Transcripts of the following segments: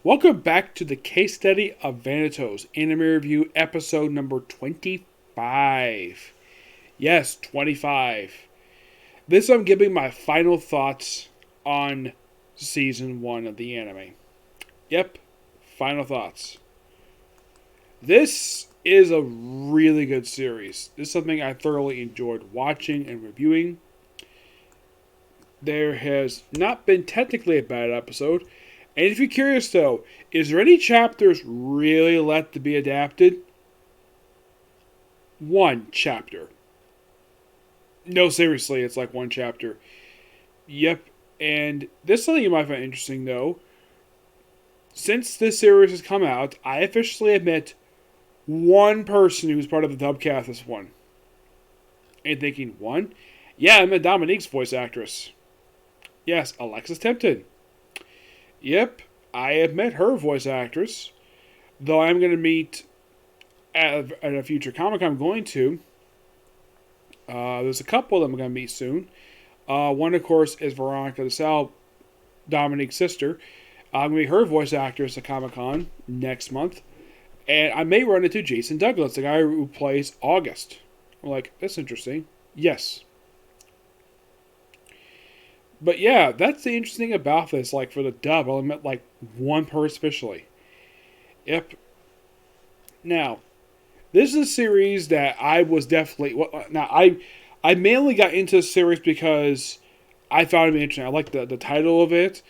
Welcome back to the case study of Vanitas anime review episode number 25. Yes, 25. This I'm giving my final thoughts on season 1 of the anime. Yep, final thoughts. This is a really good series. This is something I thoroughly enjoyed watching and reviewing. There has not been technically a bad episode. And if you're curious though, is there any chapters really left to be adapted? One chapter. No, seriously, it's like one chapter. Yep, and this is something you might find interesting though. Since this series has come out, I officially admit one person who's part of the dubcast this one. And thinking, one? Yeah, I met Dominique's voice actress. Yes, Alexis Tempton. Yep, I have met her voice actress. Though I'm going to meet at a future Comic I'm going to. There's a couple that I'm going to meet soon. One, of course, is Veronica DeSalle, Dominique's sister. I'm going to meet her voice actress at Comic Con next month. And I may run into Jason Douglas, the guy who plays August. I'm like, that's interesting. Yes. But yeah, that's the interesting thing about this. Like for the dub, I only met like one person officially. Yep. Now, this is a series that I was definitely. Now I mainly got into the series because I found it interesting. I liked the title of it,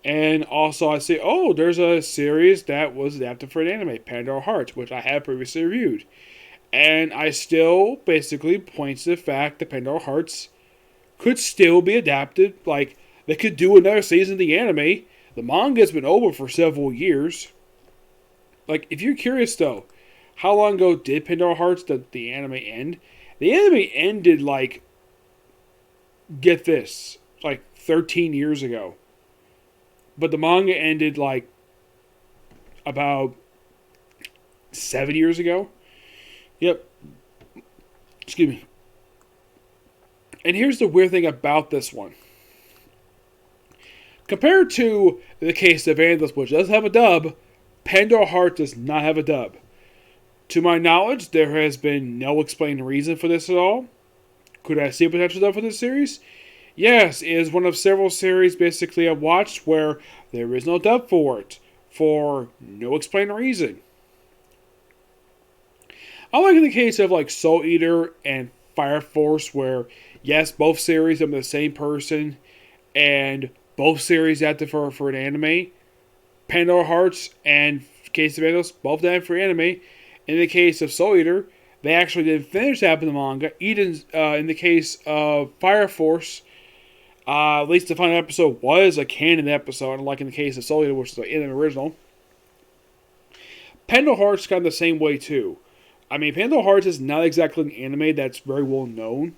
and also I say, oh, there's a series that was adapted for an anime, Pandora Hearts, which I had previously reviewed, and I still basically point to the fact that Pandora Hearts could still be adapted. Like, they could do another season of the anime. The manga's been over for several years. Like, if you're curious, though, how long ago did Pandora Hearts, the anime, end? The anime ended, like, get this, like 13 years ago. But the manga ended, like, about 7 years ago. Yep. Excuse me. And here's the weird thing about this one. Compared to the case of Vanitas, which does have a dub, Pandora Heart does not have a dub. To my knowledge, there has been no explained reason for this at all. Could I see a potential dub for this series? Yes, it is one of several series basically I've watched where there is no dub for it, for no explained reason. Unlike in the case of like Soul Eater and Fire Force, where yes, both series are the same person, and both series adapted for an anime. Pandora Hearts and Case of Vanitas, both adapted for anime. In the case of Soul Eater, they actually didn't finish adapting the manga. In the case of Fire Force, at least the final episode was a canon episode, unlike in the case of Soul Eater, which is the anime original. Pandora Hearts kind of the same way too. I mean, Pandora Hearts is not exactly an anime that's very well known.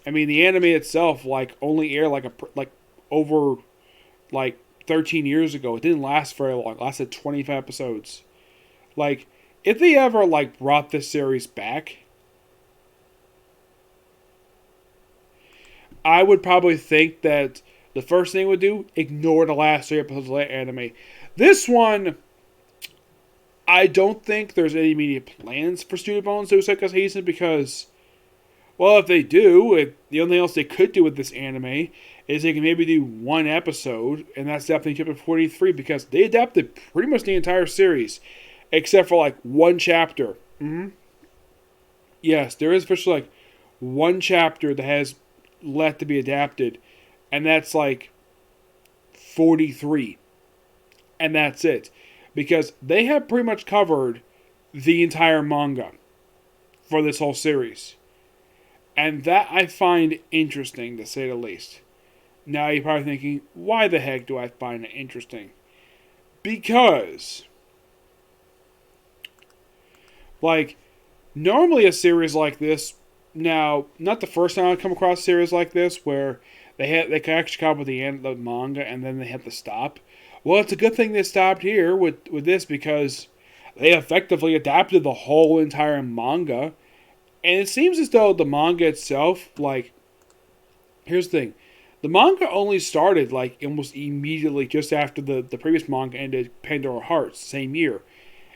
I mean, the anime itself, like, only aired like over 13 years ago. It didn't last very long. It lasted 25 episodes. Like, if they ever like brought this series back, I would probably think that the first thing it would do, ignore the last 3 episodes of the anime. This one, I don't think there's any immediate plans for Studio Bones to do a second season because, well, if they do, the only thing else they could do with this anime is they can maybe do one episode, and that's definitely chapter 43 because they adapted pretty much the entire series, except for like one chapter. Mm-hmm. Yes, there is officially like one chapter that has left to be adapted, and that's like 43, and that's it. Because they have pretty much covered the entire manga for this whole series. And that I find interesting, to say the least. Now you're probably thinking, why the heck do I find it interesting? Because, like, normally a series like this, now, not the first time I come across a series like this, where they can actually come up with the end of the manga and then they have to stop. Well, it's a good thing they stopped here with this because they effectively adapted the whole entire manga. And it seems as though the manga itself, like, here's the thing. The manga only started like almost immediately just after the previous manga ended, Pandora Hearts, same year.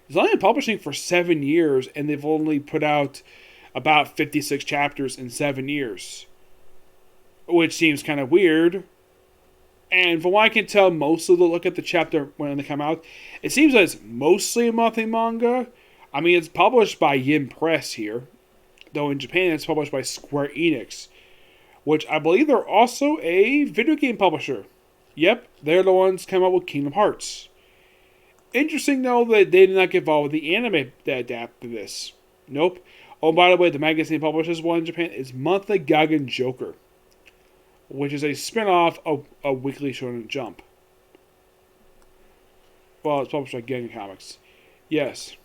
It's only been publishing for 7 years, and they've only put out about 56 chapters in 7 years, which seems kind of weird. And from what I can tell, most of the look at the chapter when they come out, it seems that it's mostly a monthly manga. I mean, it's published by Yin Press here, though in Japan it's published by Square Enix, which I believe they're also a video game publisher. Yep, they're the ones come up with Kingdom Hearts. Interesting though that they did not get involved with the anime that adapted this. Nope. Oh, by the way, the magazine publishes one in Japan is Monthly Gagan Joker, which is a spin-off of a weekly Shonen Jump. Well, it's published by Gagan Comics. Yes.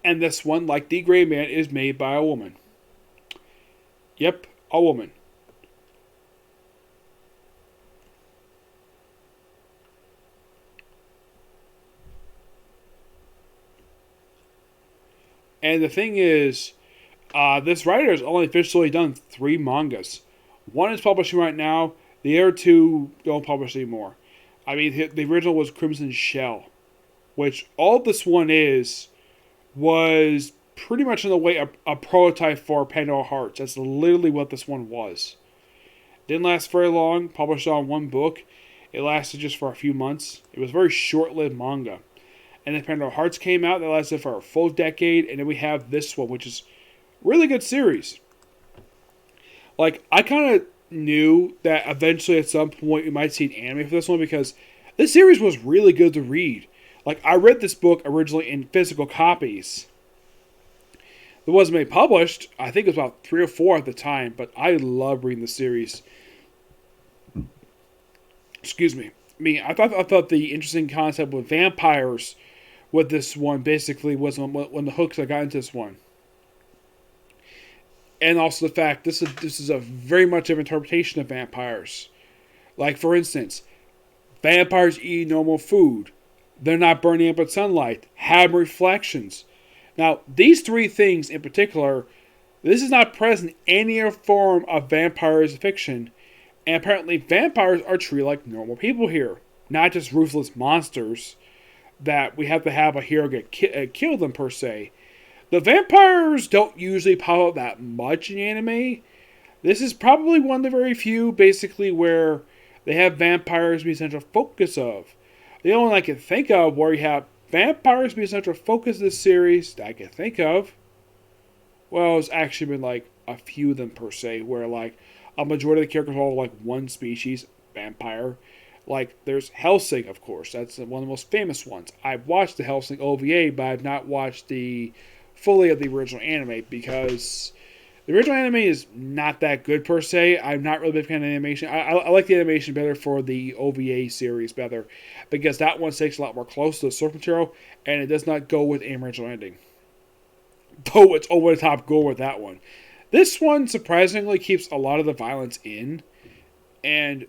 And this one, like The Gray Man, is made by a woman. Yep, a woman. And the thing is, this writer has only officially done 3 mangas. One is publishing right now. The other 2 don't publish anymore. I mean, the original was Crimson Shell, which all this one was pretty much in a way a prototype for Pandora Hearts. That's literally what this one was. Didn't last very long. Published on 1 book. It lasted just for a few months. It was a very short-lived manga. And then Pandora Hearts came out. That lasted for a full decade. And then we have this one, which is a really good series. Like, I kind of knew that eventually at some point we might see an anime for this one because this series was really good to read. Like, I read this book originally in physical copies. It wasn't made published. I think it was about 3 or 4 at the time, but I love reading the series. Excuse me. I mean, I thought the interesting concept with vampires with this one basically was one of the hooks I got into this one. And also the fact this is a very much different interpretation of vampires. Like, for instance, vampires eat normal food. They're not burning up with sunlight. Have reflections. Now, these 3 things in particular, this is not present in any other form of vampires fiction. And apparently vampires are treated like normal people here. Not just ruthless monsters that we have to have a hero kill them per se. The vampires don't usually pop up that much in anime. This is probably one of the very few, basically, where they have vampires be the central focus of. The only one I can think of where you have vampires be the central focus of this series that I can think of, well, it's actually been like a few of them per se, where like a majority of the characters are all like one species, vampire. Like, there's Hellsing, of course. That's one of the most famous ones. I've watched the Hellsing OVA, but I've not watched the fully of the original anime because the original anime is not that good per se. I'm not really a big fan of animation. I like the animation better for the OVA series better because that one takes a lot more close to the source material and it does not go with an original ending. Though it's over the top gore with that one. This one surprisingly keeps a lot of the violence in, and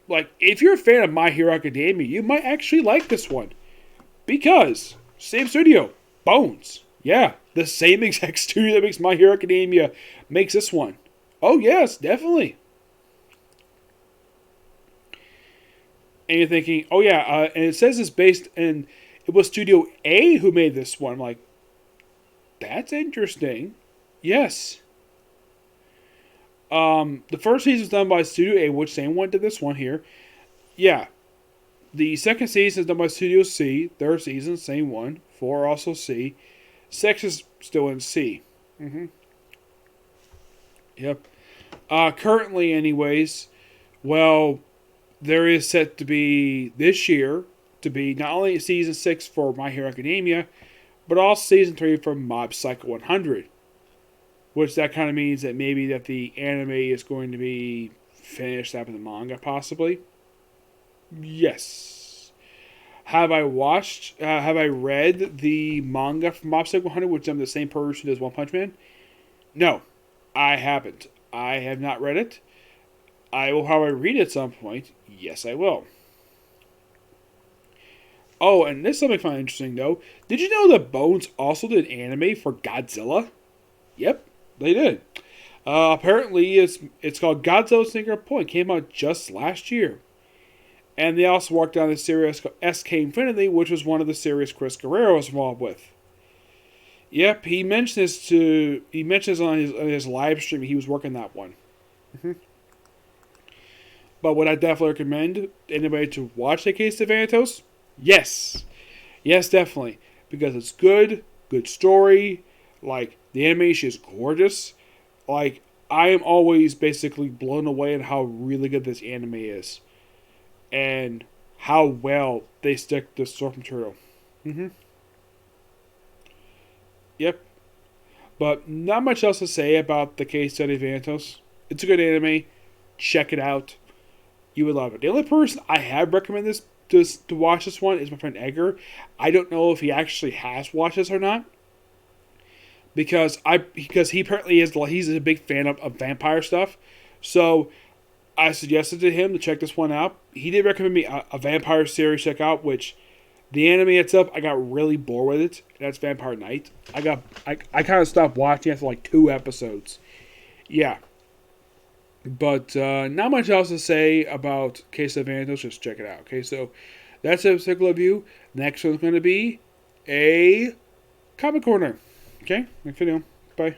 like if you're a fan of My Hero Academia, you might actually like this one because same studio, Bones. Yeah, the same exact studio that makes My Hero Academia makes this one. Oh, yes, definitely. And you're thinking, oh, yeah, and it says it's based in, it was Studio A who made this one. I'm like, that's interesting. Yes. The first season was done by Studio A, which same one did this one here. Yeah. The second season is done by Studio C. Third season, same one. 4 also C. 6 is still in C. Yep. Currently, anyways, well, there is set to be this year to be not only season 6 for My Hero Academia, but also season 3 for Mob Psycho 100. Which that kind of means that maybe that the anime is going to be finished after the manga, possibly. Yes. Have I read the manga from Mob Psycho 100, which I'm the same person as One Punch Man? No, I haven't. I have not read it. I will probably read it at some point. Yes, I will. Oh, and this is something I find interesting, though. Did you know that Bones also did anime for Godzilla? Yep, they did. Apparently, it's called Godzilla Singular Point. Came out just last year. And they also worked on the series called SK Infinity, which was one of the series Chris Guerrero was involved with. Yep, he mentioned this on his live stream. He was working that one. Mm-hmm. But would I definitely recommend anybody to watch the Case of Vanitas? Yes, yes, definitely, because it's good story. Like the animation is gorgeous. Like I am always basically blown away at how really good this anime is, and how well they stick the source material. Mm-hmm. Yep. But not much else to say about the case study of Vanitas. It's a good anime. Check it out. You would love it. The only person I have recommended this to watch this one is my friend Edgar. I don't know if he actually has watched this or not. Because he apparently he's a big fan of vampire stuff. So I suggested to him to check this one out. He did recommend me a vampire series to check out, which the anime itself, I got really bored with it. That's Vampire Knight. I kind of stopped watching after like 2 episodes. Yeah. But not much else to say about Case of Vanitas. Just check it out. Okay, so that's a particular review. Next one's going to be a comic corner. Okay, next video. Bye.